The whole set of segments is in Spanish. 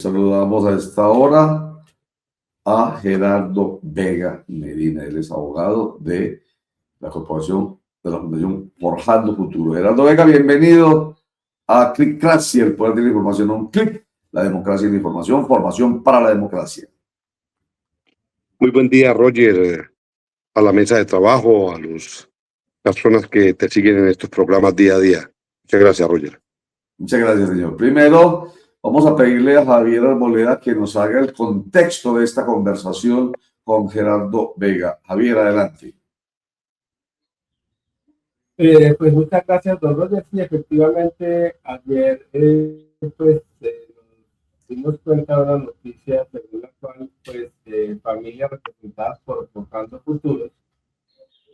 Saludamos a esta hora a Gerardo Vega Medina. Él es abogado de la corporación de la Fundación Forjando Futuro. Gerardo Vega, bienvenido a Clickracia, el poder de la información un clic, la democracia y la información, formación para la democracia. Muy buen día, Roger, a la mesa de trabajo, a las personas que te siguen en estos programas día a día. Muchas gracias, Roger. Muchas gracias, señor. Primero, vamos a pedirle a Javier Arboleda que nos haga el contexto de esta conversación con Gerardo Vega. Javier, adelante. Pues muchas gracias, don Roger. Sí, efectivamente, ayer nos dimos cuenta de una noticia según la cual familias representadas por Forjando Futuros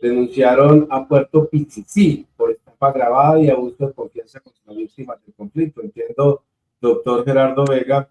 denunciaron a Puerto Piccicí por estafa agravada y abuso de confianza contra las víctimas del conflicto. Entiendo, doctor Gerardo Vega,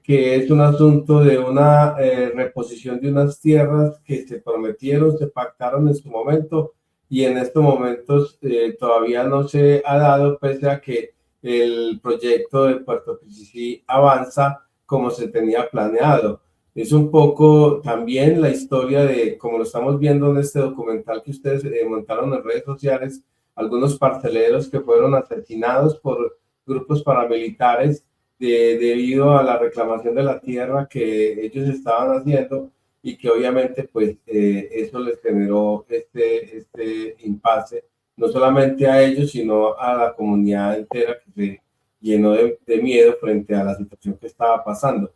que es un asunto de una reposición de unas tierras que se prometieron, se pactaron en su momento y en estos momentos todavía no se ha dado, pese a que el proyecto de Puerto Piccicí avanza como se tenía planeado. Es un poco también la historia de, como lo estamos viendo en este documental que ustedes montaron en redes sociales, algunos parceleros que fueron asesinados por grupos paramilitares debido a la reclamación de la tierra que ellos estaban haciendo y que obviamente pues eso les generó este impasse, no solamente a ellos, sino a la comunidad entera que se llenó de miedo frente a la situación que estaba pasando.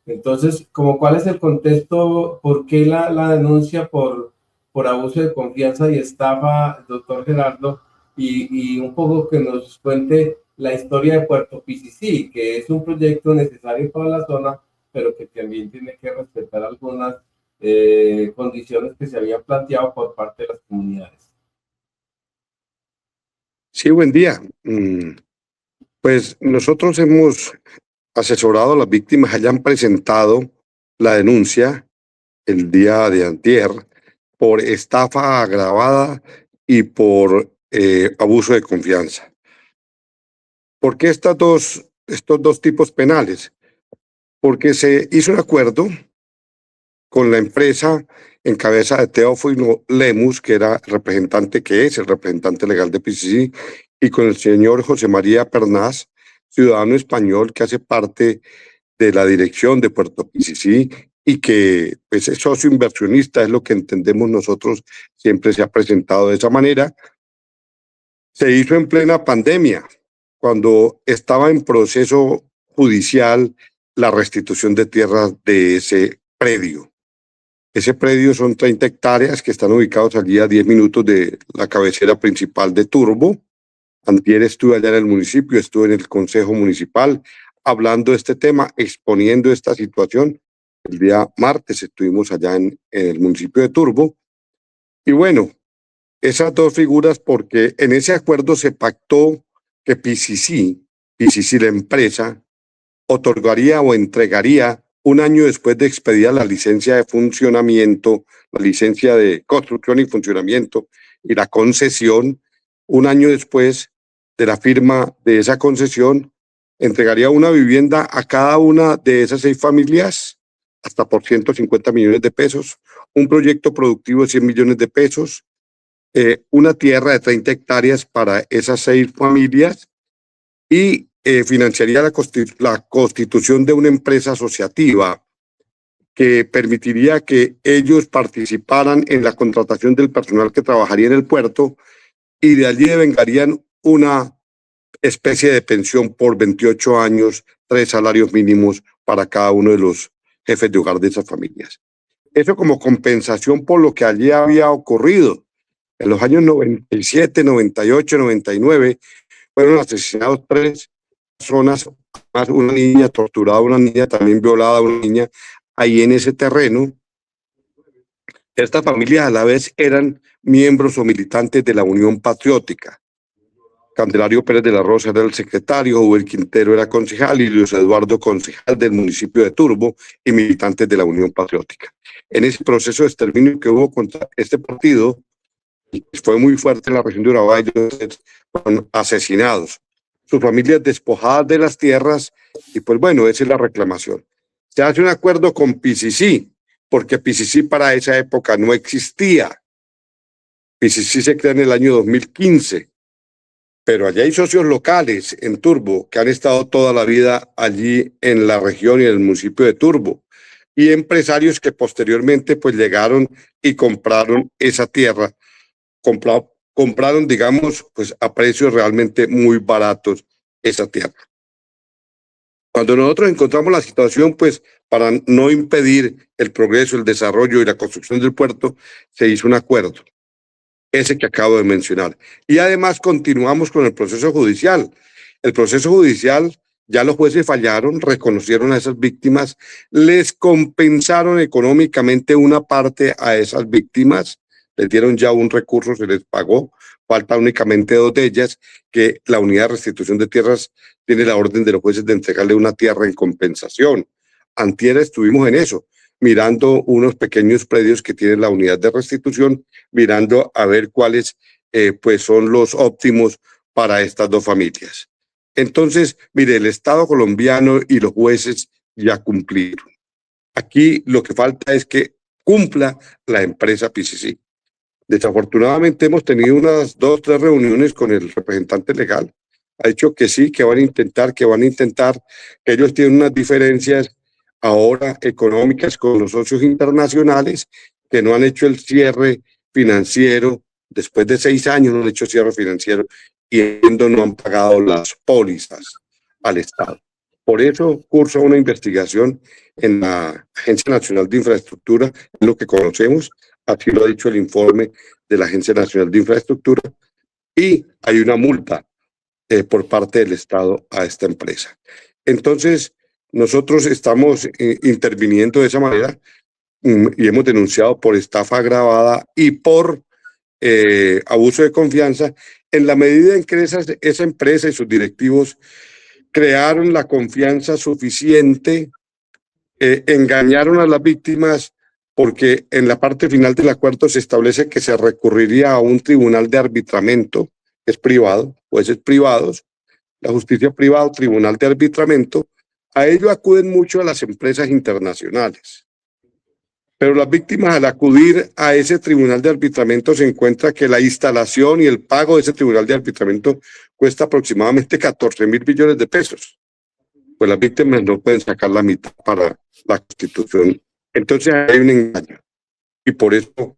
Entonces, ¿cuál es el contexto? ¿Por qué la denuncia por abuso de confianza y estafa, doctor Gerardo? Y un poco que nos cuente la historia de Puerto Piccicí, que es un proyecto necesario para la zona, pero que también tiene que respetar algunas condiciones que se habían planteado por parte de las comunidades. Sí, buen día. Pues nosotros hemos asesorado a las víctimas, hayan presentado la denuncia el día de antier por estafa agravada y por abuso de confianza. ¿Por qué estos dos tipos penales? Porque se hizo un acuerdo con la empresa en cabeza de Teófilo Lemus, que es el representante legal de Piccicí, y con el señor José María Pernás, ciudadano español que hace parte de la dirección de Puerto Piccicí y que pues, es socio inversionista, es lo que entendemos nosotros, siempre se ha presentado de esa manera. Se hizo en plena pandemia, cuando estaba en proceso judicial la restitución de tierras de ese predio. Ese predio son 30 hectáreas que están ubicados allí a 10 minutos de la cabecera principal de Turbo. Antier estuve allá en el municipio, estuve en el consejo municipal hablando de este tema, exponiendo esta situación. El día martes estuvimos allá en el municipio de Turbo. Y bueno, esas dos figuras, porque en ese acuerdo se pactó que Piccicí, la empresa, otorgaría o entregaría un año después de expedida la licencia de funcionamiento, la licencia de construcción y funcionamiento y la concesión, un año después de la firma de esa concesión, entregaría una vivienda a cada una de esas 6 familias, hasta por 150 millones de pesos, un proyecto productivo de 100 millones de pesos, una tierra de 30 hectáreas para esas 6 familias y financiaría la constitución de una empresa asociativa que permitiría que ellos participaran en la contratación del personal que trabajaría en el puerto y de allí devengarían una especie de pensión por 28 años, 3 salarios mínimos para cada uno de los jefes de hogar de esas familias. Eso como compensación por lo que allí había ocurrido. En los años 97, 98, 99 fueron asesinados 3 personas, más una niña torturada, una niña también violada, una niña ahí en ese terreno. Estas familias a la vez eran miembros o militantes de la Unión Patriótica. Candelario Pérez de la Rosa era el secretario, Joel Quintero era concejal y Luis Eduardo concejal del municipio de Turbo y militantes de la Unión Patriótica. En ese proceso de exterminio que hubo contra este partido, fue muy fuerte en la región de Urabá, ellos fueron asesinados. sus familias despojadas de las tierras, y pues bueno, esa es la reclamación. Se hace un acuerdo con PCC, porque PCC para esa época no existía. PCC se crea en el año 2015, pero allá hay socios locales en Turbo que han estado toda la vida allí en la región y en el municipio de Turbo, y empresarios que posteriormente pues llegaron y compraron esa tierra, compraron, digamos, pues a precios realmente muy baratos esa tierra. Cuando nosotros encontramos la situación, pues para no impedir el progreso, el desarrollo y la construcción del puerto, se hizo un acuerdo, ese que acabo de mencionar. Y además continuamos con el proceso judicial. El proceso judicial, ya los jueces fallaron, reconocieron a esas víctimas, les compensaron económicamente una parte a esas víctimas, les dieron ya un recurso, se les pagó, falta únicamente 2 de ellas, que la unidad de restitución de tierras tiene la orden de los jueces de entregarle una tierra en compensación. Antier estuvimos en eso, mirando unos pequeños predios que tiene la unidad de restitución, mirando a ver cuáles pues son los óptimos para estas 2 familias. Entonces, mire, el Estado colombiano y los jueces ya cumplieron. Aquí lo que falta es que cumpla la empresa PCC. Desafortunadamente hemos tenido unas 2 o 3 reuniones con el representante legal. Ha dicho que sí, que van a intentar, que ellos tienen unas diferencias ahora económicas con los socios internacionales, que no han hecho el cierre financiero, después de 6 años no han hecho cierre financiero y no han pagado las pólizas al Estado. Por eso cursa una investigación en la Agencia Nacional de Infraestructura, es lo que conocemos, así lo ha dicho el informe de la Agencia Nacional de Infraestructura, y hay una multa por parte del Estado a esta empresa. Entonces, nosotros estamos interviniendo de esa manera y hemos denunciado por estafa agravada y por abuso de confianza, en la medida en que esa empresa y sus directivos crearon la confianza suficiente, engañaron a las víctimas, porque en la parte final del acuerdo se establece que se recurriría a un tribunal de arbitramiento, que es privado, jueces privados, la justicia privada, tribunal de arbitramiento. A ello acuden mucho a las empresas internacionales. Pero las víctimas, al acudir a ese tribunal de arbitramiento, se encuentra que la instalación y el pago de ese tribunal de arbitramiento cuesta aproximadamente 14.000 billones de pesos. Pues las víctimas no pueden sacar la mitad para la Constitución. Entonces hay un engaño. Y por eso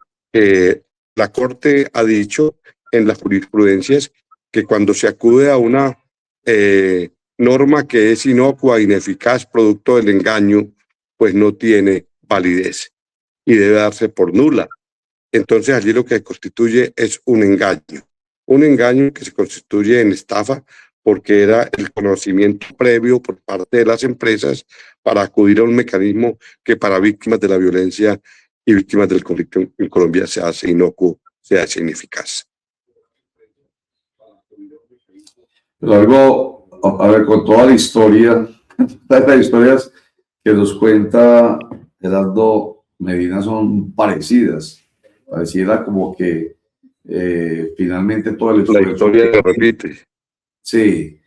la Corte ha dicho en las jurisprudencias que cuando se acude a una norma que es inocua, ineficaz, producto del engaño, pues no tiene validez y debe darse por nula. Entonces allí lo que constituye es un engaño que se constituye en estafa, porque era el conocimiento previo por parte de las empresas para acudir a un mecanismo que para víctimas de la violencia y víctimas del conflicto en Colombia se hace inocuo, se hace ineficaz. Pero algo, a ver, con toda la historia, las historias que nos cuenta Gerardo Medina son parecidas. Pareciera como que finalmente todo el esfuerzo... La historia se repite. Sí,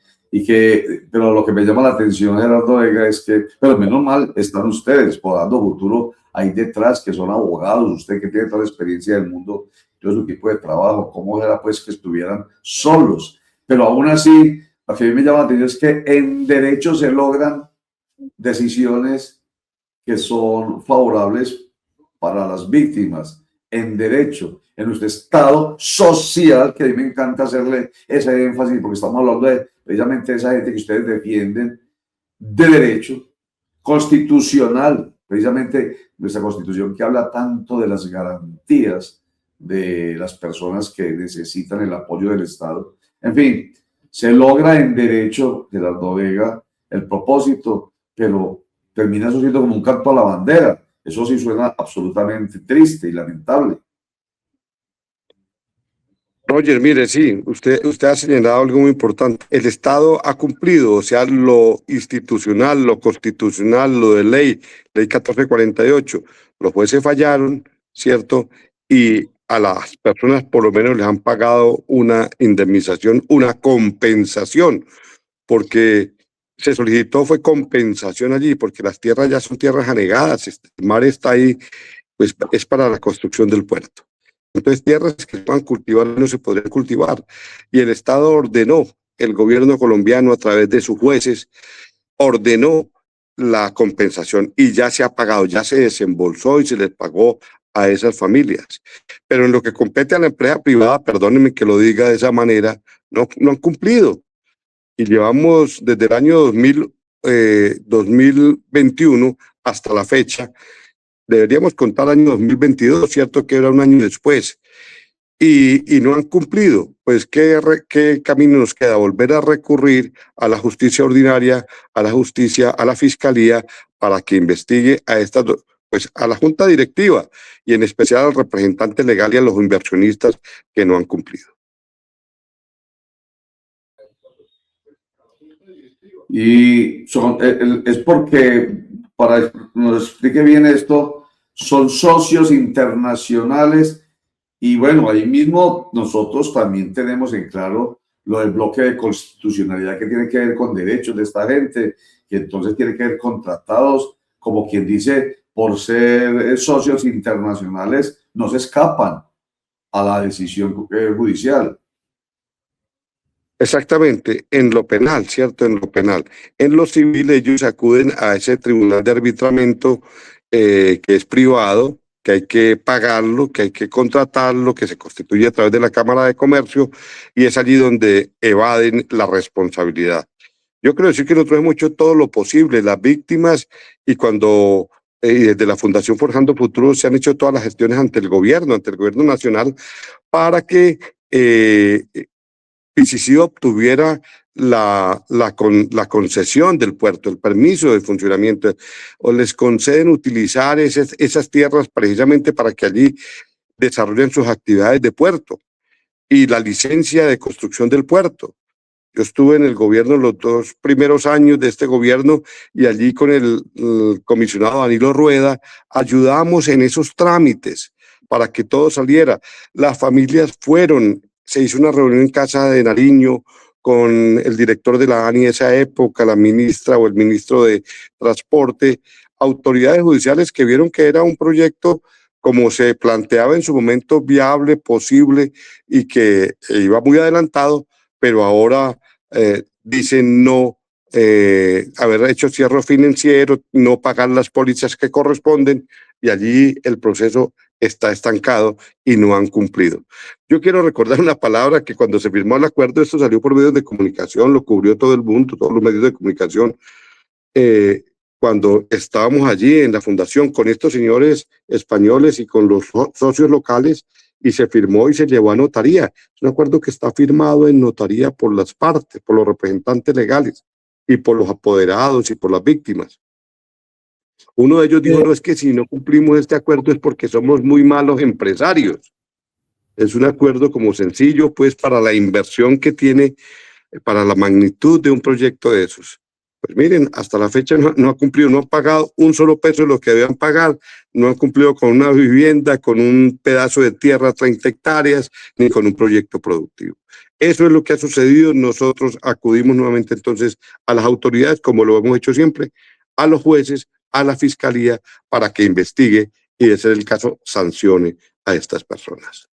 pero lo que me llama la atención, Gerardo Vega, es que, pero menos mal, están ustedes, Podando Futuro, ahí detrás, que son abogados, usted que tiene toda la experiencia del mundo, todo su equipo de trabajo, ¿cómo era pues que estuvieran solos? Pero aún así, lo que a mí me llama la atención es que en derecho se logran decisiones que son favorables para las víctimas, en derecho, en nuestro Estado social, que a mí me encanta hacerle ese énfasis, porque estamos hablando de precisamente esa gente que ustedes defienden, de derecho constitucional, precisamente nuestra Constitución que habla tanto de las garantías de las personas que necesitan el apoyo del Estado. En fin, se logra en derecho, Gerardo Vega, el propósito, pero termina eso siendo como un canto a la bandera. Eso sí suena absolutamente triste y lamentable. Roger, mire, sí, usted ha señalado algo muy importante. El Estado ha cumplido, o sea, lo institucional, lo constitucional, lo de ley 1448. Los jueces fallaron, ¿cierto? Y a las personas por lo menos les han pagado una indemnización, una compensación, porque se solicitó fue compensación allí, porque las tierras ya son tierras anegadas, el mar está ahí, pues es para la construcción del puerto. Entonces, tierras que se puedan cultivar no se podrían cultivar. Y el Estado ordenó, el gobierno colombiano a través de sus jueces, ordenó la compensación y ya se ha pagado, ya se desembolsó y se les pagó a esas familias. Pero en lo que compete a la empresa privada, perdónenme que lo diga de esa manera, no han cumplido. Y llevamos desde el año 2021 hasta la fecha, deberíamos contar el año 2022, cierto que era un año después, y no han cumplido. Pues, ¿qué camino nos queda? Volver a recurrir a la justicia ordinaria, a la justicia, a la fiscalía, para que investigue a estas, pues a la junta directiva y en especial al representante legal y a los inversionistas que no han cumplido. Y es porque, para que nos explique bien esto, son socios internacionales y bueno, ahí mismo nosotros también tenemos en claro lo del bloque de constitucionalidad que tiene que ver con derechos de esta gente, que entonces tiene que ver con tratados, como quien dice, por ser socios internacionales, no se escapan a la decisión judicial. Exactamente, en lo penal, ¿cierto? En lo penal. En lo civil ellos acuden a ese tribunal de arbitramiento que es privado, que hay que pagarlo, que hay que contratarlo, que se constituye a través de la Cámara de Comercio y es allí donde evaden la responsabilidad. Yo creo decir que nosotros hemos hecho todo lo posible, las víctimas y cuando desde la Fundación Forjando Futuro se han hecho todas las gestiones ante el gobierno nacional para que PCC obtuviera la concesión del puerto, el permiso de funcionamiento, o les conceden utilizar esas tierras precisamente para que allí desarrollen sus actividades de puerto y la licencia de construcción del puerto. Yo estuve en el gobierno los 2 primeros años de este gobierno y allí con el comisionado Danilo Rueda ayudamos en esos trámites para que todo saliera. Las familias se hizo una reunión en Casa de Nariño con el director de la ANI de esa época, la ministra o el ministro de Transporte, autoridades judiciales que vieron que era un proyecto como se planteaba en su momento viable, posible y que iba muy adelantado, pero ahora dicen no haber hecho cierre financiero, no pagar las pólizas que corresponden y allí el proceso está estancado y no han cumplido. Yo quiero recordar una palabra que cuando se firmó el acuerdo, esto salió por medios de comunicación, lo cubrió todo el mundo, todos los medios de comunicación, cuando estábamos allí en la fundación con estos señores españoles y con los socios locales, y se firmó y se llevó a notaría. Es un acuerdo que está firmado en notaría por las partes, por los representantes legales y por los apoderados y por las víctimas. Uno de ellos dijo, no, es que si no cumplimos este acuerdo es porque somos muy malos empresarios. Es un acuerdo como sencillo, pues, para la inversión que tiene, para la magnitud de un proyecto de esos. Pues miren, hasta la fecha no ha cumplido, no han pagado un solo peso de lo que debían pagar, no han cumplido con una vivienda, con un pedazo de tierra, 30 hectáreas, ni con un proyecto productivo. Eso es lo que ha sucedido. Nosotros acudimos nuevamente entonces a las autoridades, como lo hemos hecho siempre, a los jueces, a la fiscalía, para que investigue y, de ser el caso, sancione a estas personas.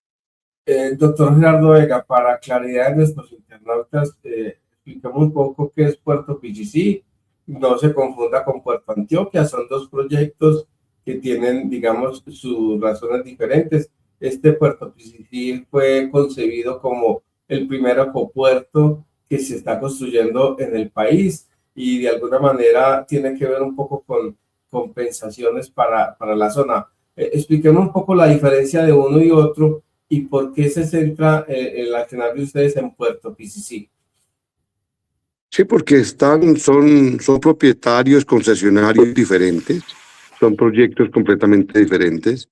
Doctor Gerardo Vega, para claridad de nuestros internautas, expliquemos un poco qué es Puerto PCC, no se confunda con Puerto Antioquia, son 2 proyectos que tienen, digamos, sus razones diferentes. Este Puerto PCC fue concebido como el primer aeropuerto que se está construyendo en el país y de alguna manera tiene que ver un poco con compensaciones para la zona. Expliquemos un poco la diferencia de uno y otro y por qué se centra el accionar de ustedes en Puerto PCC. Sí, porque son propietarios, concesionarios diferentes, son proyectos completamente diferentes.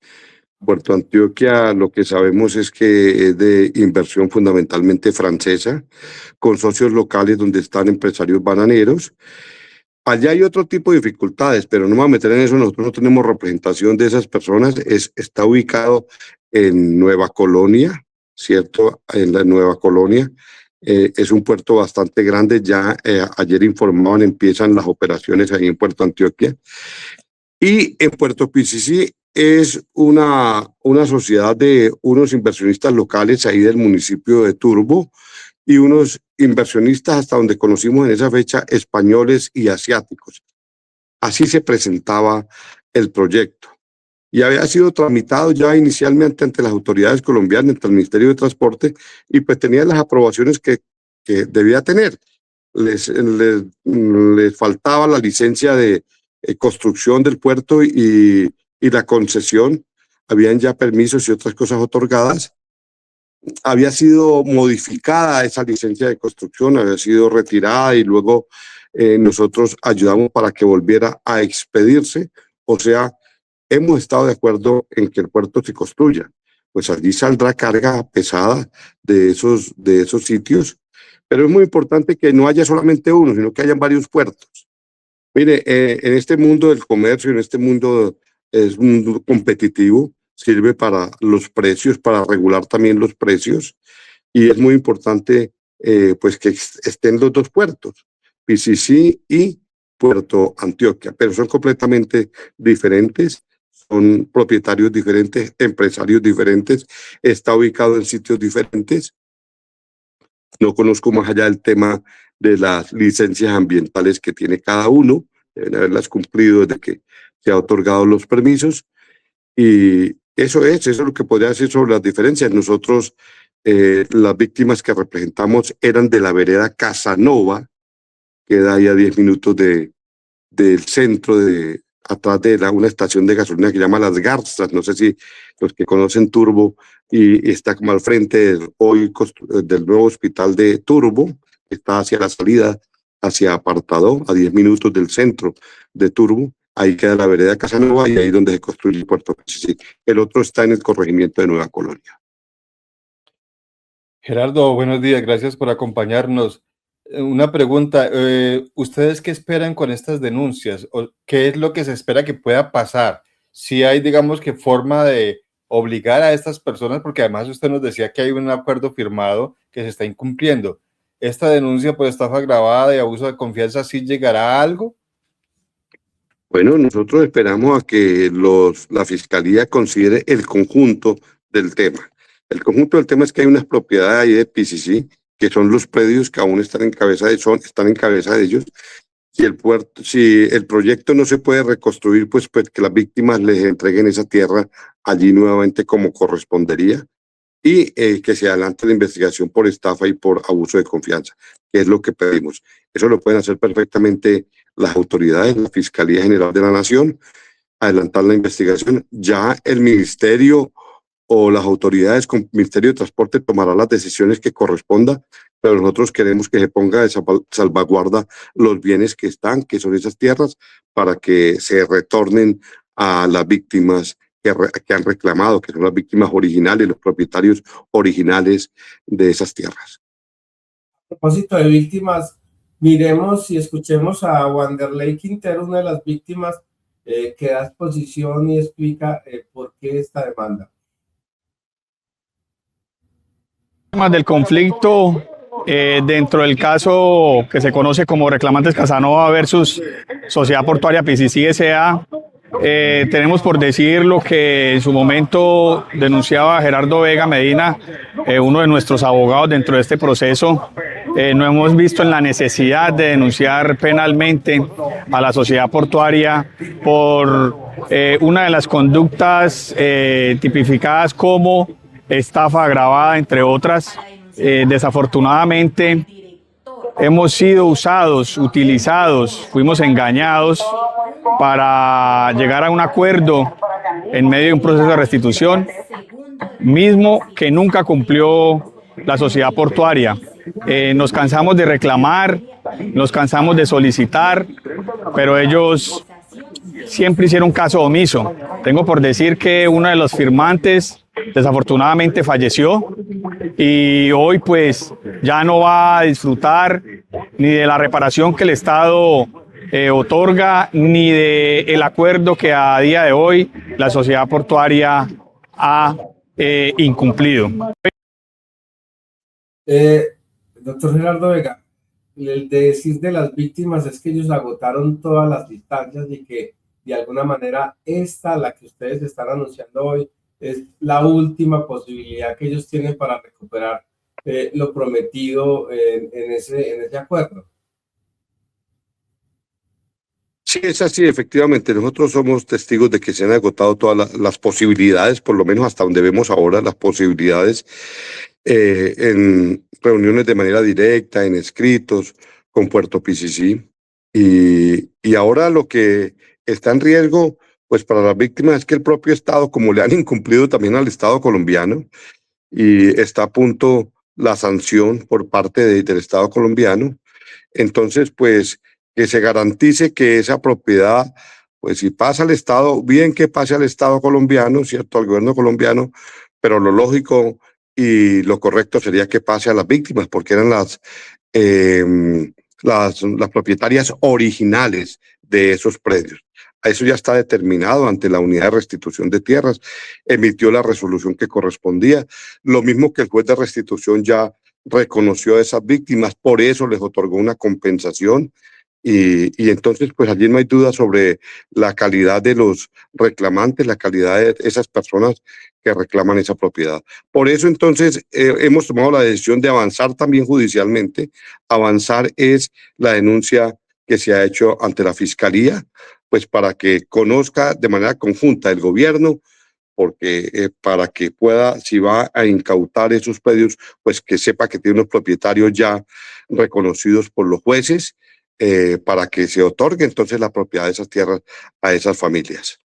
Puerto Antioquia, lo que sabemos es que es de inversión fundamentalmente francesa, con socios locales donde están empresarios bananeros. Allá hay otro tipo de dificultades, pero no me voy a meter en eso, nosotros no tenemos representación de esas personas. Está ubicado en Nueva Colonia, ¿cierto? En la Nueva Colonia, Es un puerto bastante grande. Ya ayer informaban, empiezan las operaciones ahí en Puerto Antioquia. Y en Puerto PCC es una sociedad de unos inversionistas locales ahí del municipio de Turbo y unos inversionistas, hasta donde conocimos en esa fecha, españoles y asiáticos. Así se presentaba el proyecto. Y había sido tramitado ya inicialmente ante las autoridades colombianas, ante el Ministerio de Transporte, y pues tenía las aprobaciones que debía tener. Les faltaba la licencia de construcción del puerto y la concesión. Habían ya permisos y otras cosas otorgadas. Había sido modificada esa licencia de construcción, había sido retirada y luego nosotros ayudamos para que volviera a expedirse. O sea, hemos estado de acuerdo en que el puerto se construya. Pues allí saldrá carga pesada de esos sitios, pero es muy importante que no haya solamente uno, sino que hayan varios puertos. Mire, en este mundo del comercio, en este mundo es un mundo competitivo, sirve para los precios, para regular también los precios, y es muy importante pues que estén los dos puertos, PCC y Puerto Antioquia, pero son completamente diferentes, son propietarios diferentes, empresarios diferentes, está ubicado en sitios diferentes. No conozco más allá del tema de las licencias ambientales que tiene cada uno, deben haberlas cumplido desde que se han otorgado los permisos, y eso es lo que podría decir sobre las diferencias. Nosotros, las víctimas que representamos eran de la vereda Casanova, que da ahí a 10 minutos del centro, atrás de una estación de gasolina que se llama Las Garzas. No sé si los que conocen Turbo, y está como al frente del nuevo hospital de Turbo, que está hacia la salida, hacia Apartadó, a 10 minutos del centro de Turbo. Ahí queda la vereda Casanova y ahí es donde se construye el puerto. El otro está en el corregimiento de Nueva Colonia. Gerardo, buenos días, gracias por acompañarnos. Una pregunta, ¿ustedes qué esperan con estas denuncias? ¿O qué es lo que se espera que pueda pasar? Si hay, digamos, que forma de obligar a estas personas, porque además usted nos decía que hay un acuerdo firmado que se está incumpliendo. ¿Esta denuncia por estafa agravada y abuso de confianza sí llegará a algo? Bueno, nosotros esperamos a que la Fiscalía considere el conjunto del tema. El conjunto del tema es que hay unas propiedades ahí de PCC, que son los predios que aún están en cabeza de ellos. Si el proyecto no se puede reconstruir, pues que las víctimas les entreguen esa tierra allí nuevamente como correspondería, y que se adelante la investigación por estafa y por abuso de confianza, que es lo que pedimos. Eso lo pueden hacer perfectamente las autoridades, la Fiscalía General de la Nación, adelantar la investigación. Ya el Ministerio o las autoridades con Ministerio de Transporte tomarán las decisiones que corresponda, pero nosotros queremos que se ponga de salvaguarda los bienes que son esas tierras, para que se retornen a las víctimas que han reclamado, que son las víctimas originales, los propietarios originales de esas tierras. A propósito de víctimas, miremos y escuchemos a Wanderley Quintero, una de las víctimas, que da exposición y explica por qué esta demanda. Del conflicto dentro del caso que se conoce como Reclamantes Casanova versus Sociedad Portuaria PCC S.A. Tenemos por decir lo que en su momento denunciaba Gerardo Vega Medina, uno de nuestros abogados dentro de este proceso. Nos hemos visto en la necesidad de denunciar penalmente a la sociedad portuaria por una de las conductas tipificadas como estafa agravada, entre otras. Desafortunadamente hemos sido utilizados, fuimos engañados para llegar a un acuerdo en medio de un proceso de restitución, mismo que nunca cumplió la sociedad portuaria. Nos cansamos de reclamar, nos cansamos de solicitar, pero ellos siempre hicieron caso omiso. Tengo por decir que uno de los firmantes desafortunadamente falleció y hoy pues ya no va a disfrutar ni de la reparación que el Estado otorga, ni del acuerdo que a día de hoy la sociedad portuaria ha incumplido. Doctor Gerardo Vega, el decir de las víctimas es que ellos agotaron todas las instancias y que de alguna manera esta, la que ustedes están anunciando hoy, es la última posibilidad que ellos tienen para recuperar lo prometido en ese acuerdo. Sí, es así, efectivamente. Nosotros somos testigos de que se han agotado todas las posibilidades, por lo menos hasta donde vemos ahora las posibilidades, en reuniones de manera directa, en escritos, con Puerto PCC. Y ahora lo que está en riesgo, pues para las víctimas es que el propio Estado, como le han incumplido también al Estado colombiano, y está a punto la sanción por parte del Estado colombiano. Entonces, pues, que se garantice que esa propiedad, pues, si pasa al Estado, bien que pase al Estado colombiano, ¿cierto? Al gobierno colombiano, pero lo lógico y lo correcto sería que pase a las víctimas, porque eran las propietarias originales de esos predios. Eso ya está determinado ante la Unidad de Restitución de Tierras, emitió la resolución que correspondía, lo mismo que el juez de restitución ya reconoció a esas víctimas, por eso les otorgó una compensación y entonces pues allí no hay duda sobre la calidad de los reclamantes, la calidad de esas personas que reclaman esa propiedad. Por eso entonces hemos tomado la decisión de avanzar también judicialmente. Avanzar es la denuncia que se ha hecho ante la Fiscalía, pues para que conozca de manera conjunta el gobierno, porque para que pueda, si va a incautar esos predios, pues que sepa que tiene unos propietarios ya reconocidos por los jueces, para que se otorgue entonces la propiedad de esas tierras a esas familias.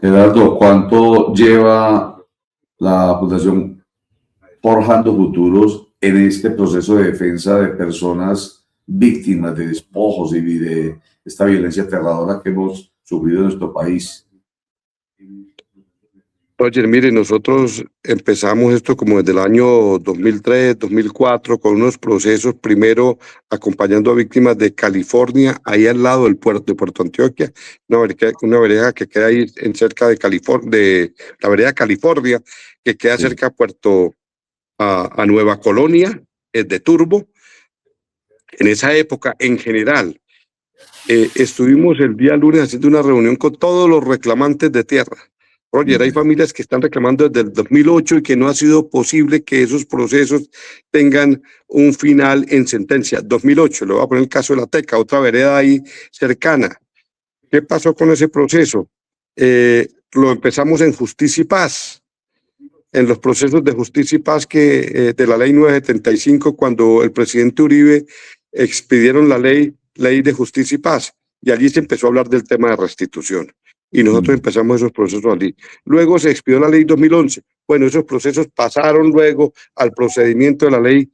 Gerardo, ¿cuánto lleva la Fundación Forjando Futuros en este proceso de defensa de personas víctimas de despojos y de esta violencia aterradora que hemos sufrido en nuestro país? Roger, mire, nosotros empezamos esto como desde el año 2003, 2004, con unos procesos, primero acompañando a víctimas de California, ahí al lado del puerto de Puerto Antioquia, una vereda que queda ahí en cerca de California, de la vereda California, que queda cerca a a Nueva Colonia, de Turbo. En esa época, en general, estuvimos el día lunes haciendo una reunión con todos los reclamantes de tierra. Roger, hay familias que están reclamando desde el 2008 y que no ha sido posible que esos procesos tengan un final en sentencia. 2008, le voy a poner el caso de La Teca, otra vereda ahí cercana. ¿Qué pasó con ese proceso? Lo empezamos en Justicia y Paz, en los procesos de Justicia y Paz que de la ley 975, cuando el presidente Uribe expidieron la ley de Justicia y Paz, y allí se empezó a hablar del tema de restitución. Y nosotros empezamos esos procesos allí. Luego se expidió la ley 2011. Bueno, esos procesos pasaron luego al procedimiento de la ley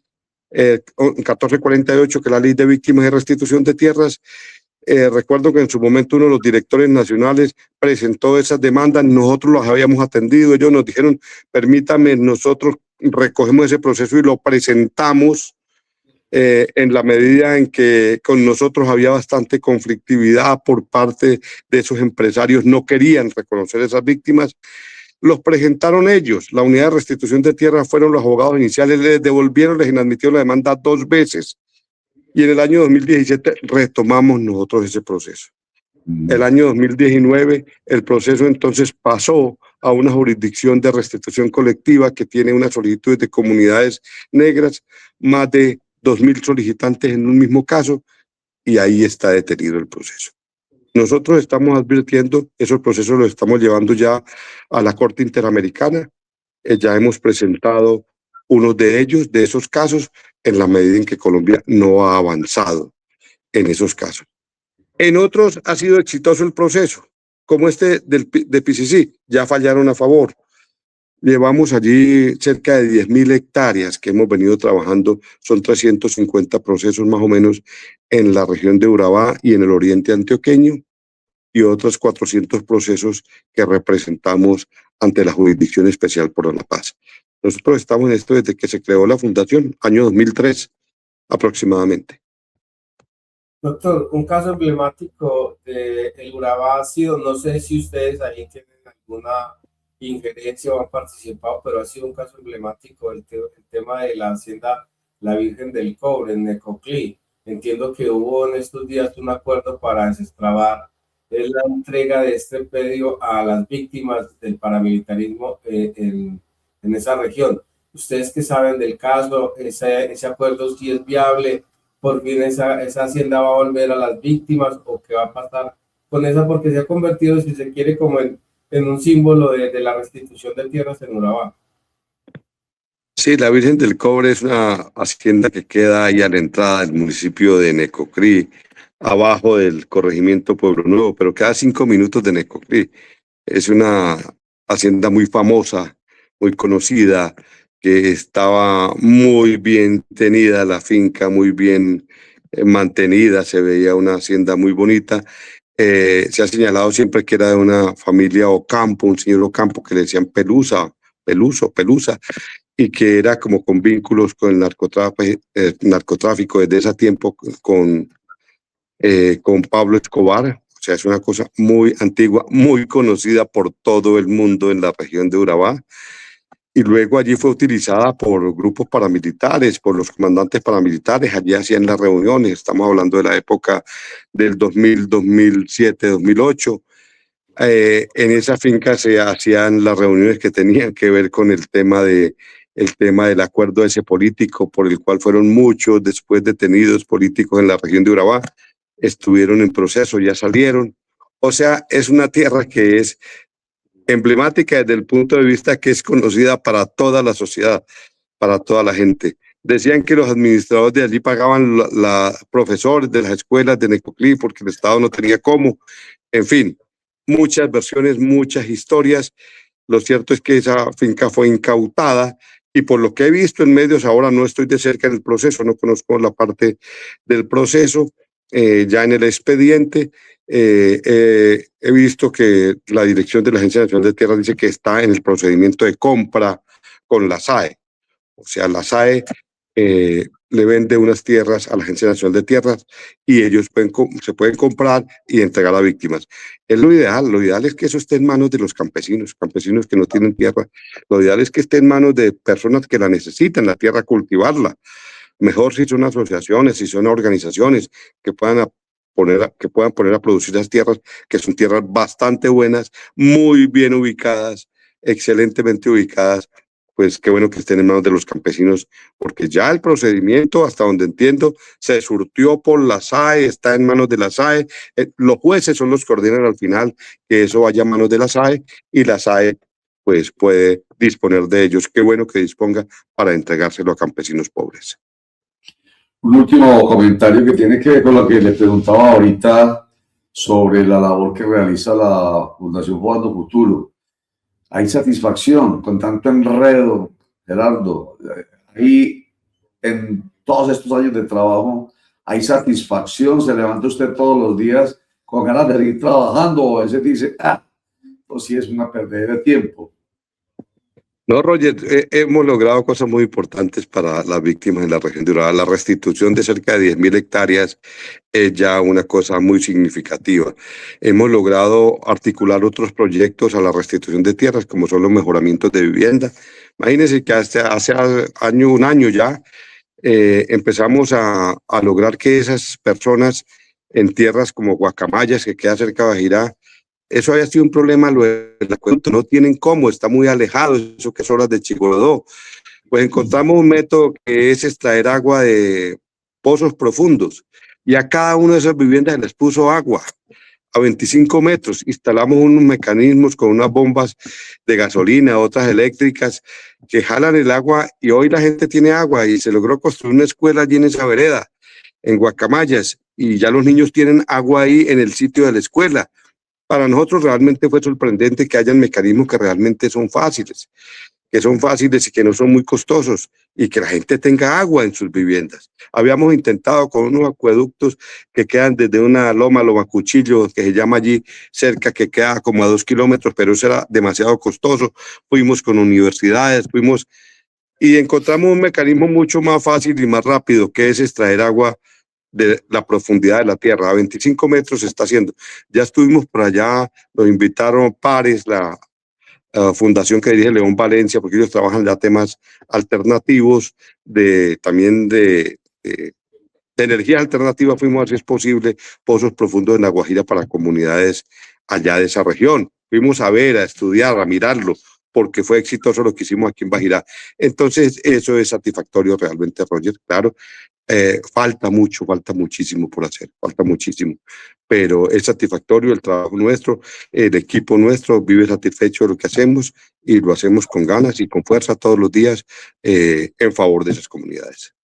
1448, que es la ley de víctimas y restitución de tierras. Recuerdo que en su momento uno de los directores nacionales presentó esas demandas, nosotros las habíamos atendido, ellos nos dijeron, permítame, nosotros recogemos ese proceso y lo presentamos en la medida en que con nosotros había bastante conflictividad por parte de esos empresarios, no querían reconocer esas víctimas, los presentaron ellos, la Unidad de Restitución de Tierras fueron los abogados iniciales, les devolvieron, les inadmitieron la demanda 2 veces. Y en el año 2017 retomamos nosotros ese proceso. El año 2019 el proceso entonces pasó a una jurisdicción de restitución colectiva que tiene unas solicitudes de comunidades negras, más de 2.000 solicitantes en un mismo caso, y ahí está detenido el proceso. Nosotros estamos advirtiendo, esos procesos los estamos llevando ya a la Corte Interamericana, ya hemos presentado unos de ellos, de esos casos, en la medida en que Colombia no ha avanzado en esos casos. En otros ha sido exitoso el proceso, como este de PCC, ya fallaron a favor. Llevamos allí cerca de 10.000 hectáreas que hemos venido trabajando, son 350 procesos más o menos en la región de Urabá y en el oriente antioqueño, y otros 400 procesos que representamos ante la Jurisdicción Especial por la Paz. Nosotros estamos en esto desde que se creó la fundación, año 2003 aproximadamente. Doctor, un caso emblemático de el Urabá ha sido, no sé si ustedes ahí tienen alguna injerencia o han participado, pero ha sido un caso emblemático el tema de la hacienda La Virgen del Cobre en Necoclí. Entiendo que hubo en estos días un acuerdo para desestrabar la entrega de este predio a las víctimas del paramilitarismo en esa región. Ustedes que saben del caso, ese acuerdo sí es viable, por fin esa hacienda va a volver a las víctimas o qué va a pasar con esa, porque se ha convertido, si se quiere, como en un símbolo de la restitución de tierras en Urabá. Sí, la Virgen del Cobre es una hacienda que queda ahí a la entrada del municipio de Necoclí, abajo del corregimiento Pueblo Nuevo, pero queda 5 minutos de Necoclí. Es una hacienda muy famosa, muy conocida, que estaba muy bien tenida, la finca muy bien mantenida, se veía una hacienda muy bonita. Se ha señalado siempre que era de una familia Ocampo, un señor Ocampo que le decían Pelusa, y que era como con vínculos con el narcotráfico desde ese tiempo con Pablo Escobar. O sea, es una cosa muy antigua, muy conocida por todo el mundo en la región de Urabá. Y luego allí fue utilizada por grupos paramilitares, por los comandantes paramilitares. Allí hacían las reuniones. Estamos hablando de la época del 2000, 2007, 2008. En esa finca se hacían las reuniones que tenían que ver con el tema del acuerdo ese político por el cual fueron muchos después detenidos políticos en la región de Urabá, estuvieron en proceso, ya salieron. O sea, es una tierra que es emblemática desde el punto de vista que es conocida para toda la sociedad, para toda la gente. Decían que los administradores de allí pagaban profesores de las escuelas de Necoclí porque el Estado no tenía cómo. En fin, muchas versiones, muchas historias. Lo cierto es que esa finca fue incautada y por lo que he visto en medios, ahora no estoy de cerca en el proceso, no conozco la parte del proceso, ya en el expediente, he visto que la dirección de la Agencia Nacional de Tierras dice que está en el procedimiento de compra con la SAE. O sea, la SAE le vende unas tierras a la Agencia Nacional de Tierras y ellos se pueden comprar y entregar a víctimas. Es lo ideal es que eso esté en manos de los campesinos que no tienen tierra. Lo ideal es que esté en manos de personas que la necesitan, la tierra, cultivarla. Mejor si son asociaciones, si son organizaciones que puedan poner a producir las tierras, que son tierras bastante buenas, muy bien ubicadas, excelentemente ubicadas. Pues qué bueno que estén en manos de los campesinos, porque ya el procedimiento, hasta donde entiendo, se surtió por la SAE, está en manos de la SAE. Los jueces son los que ordenan al final que eso vaya a manos de la SAE y la SAE pues puede disponer de ellos. Qué bueno que disponga para entregárselo a campesinos pobres. Un último comentario que tiene que ver con lo que le preguntaba ahorita sobre la labor que realiza la Fundación Jugando Futuro. Hay satisfacción con tanto enredo, Gerardo. Ahí, en todos estos años de trabajo, hay satisfacción. Se levanta usted todos los días con ganas de seguir trabajando, o a veces dice, pues sí es una pérdida de tiempo. No, Roger, hemos logrado cosas muy importantes para las víctimas en la región de Urabá. La restitución de cerca de 10.000 hectáreas es ya una cosa muy significativa. Hemos logrado articular otros proyectos a la restitución de tierras, como son los mejoramientos de vivienda. Imagínense que hace un año ya empezamos a lograr que esas personas en tierras como Guacamayas, que queda cerca de Bajirá, eso había sido un problema, el acueducto no tienen cómo, está muy alejado, eso que es horas de Chigorodó. Pues encontramos un método que es extraer agua de pozos profundos y a cada una de esas viviendas les puso agua a 25 metros. Instalamos unos mecanismos con unas bombas de gasolina, otras eléctricas que jalan el agua y hoy la gente tiene agua y se logró construir una escuela allí en esa vereda, en Guacamayas, y ya los niños tienen agua ahí en el sitio de la escuela. Para nosotros realmente fue sorprendente que hayan mecanismos que realmente son fáciles y que no son muy costosos y que la gente tenga agua en sus viviendas. Habíamos intentado con unos acueductos que quedan desde una loma Cuchillo, que se llama allí cerca, que queda como a 2 kilómetros, pero eso era demasiado costoso. Fuimos con universidades, y encontramos un mecanismo mucho más fácil y más rápido, que es extraer agua de la profundidad de la tierra. A 25 metros se está haciendo. Ya estuvimos por allá, nos invitaron Pares, la fundación que dirige León Valencia, porque ellos trabajan ya temas alternativos, también de energía alternativa. Fuimos a ver si es posible pozos profundos en La Guajira para comunidades allá de esa región. Fuimos a ver, a estudiar, a mirarlo, porque fue exitoso lo que hicimos aquí en Bajirá. Entonces, eso es satisfactorio realmente, Roger, claro. Falta muchísimo por hacer, falta muchísimo, pero es satisfactorio el trabajo nuestro, el equipo nuestro vive satisfecho de lo que hacemos y lo hacemos con ganas y con fuerza todos los días en favor de esas comunidades.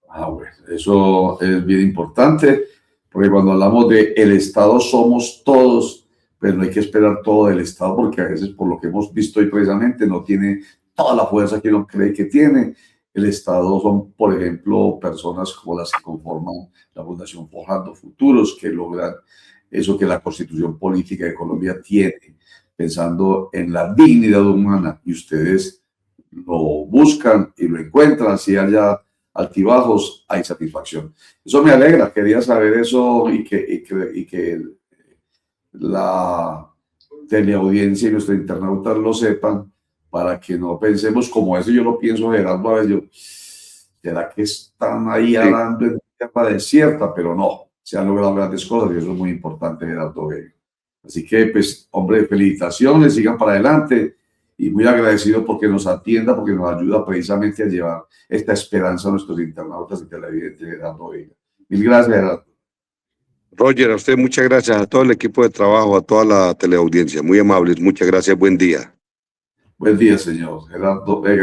Bueno, eso es bien importante, porque cuando hablamos de el Estado somos todos, pero no hay que esperar todo del Estado, porque a veces, por lo que hemos visto hoy precisamente, no tiene toda la fuerza que uno cree que tiene. El Estado son, por ejemplo, personas como las que conforman la Fundación Forjando Futuros, que logran eso que la Constitución Política de Colombia tiene, pensando en la dignidad humana, y ustedes lo buscan y lo encuentran, si haya altibajos, hay satisfacción. Eso me alegra, quería saber eso y que la teleaudiencia y nuestros internautas lo sepan, para que no pensemos como eso. Yo lo pienso, Gerardo, a veces ¿será que están ahí arando en tierra desierta? Pero no, se han logrado grandes cosas y eso es muy importante, Gerardo Vega. Así que, pues, hombre, felicitaciones, sigan para adelante y muy agradecido porque nos atienda, porque nos ayuda precisamente a llevar esta esperanza a nuestros internautas y televidentes, Gerardo Vega. Mil gracias, Gerardo. Roger, a usted muchas gracias, a todo el equipo de trabajo, a toda la teleaudiencia, muy amables, muchas gracias, buen día. Buen día, señor Gerardo Vega.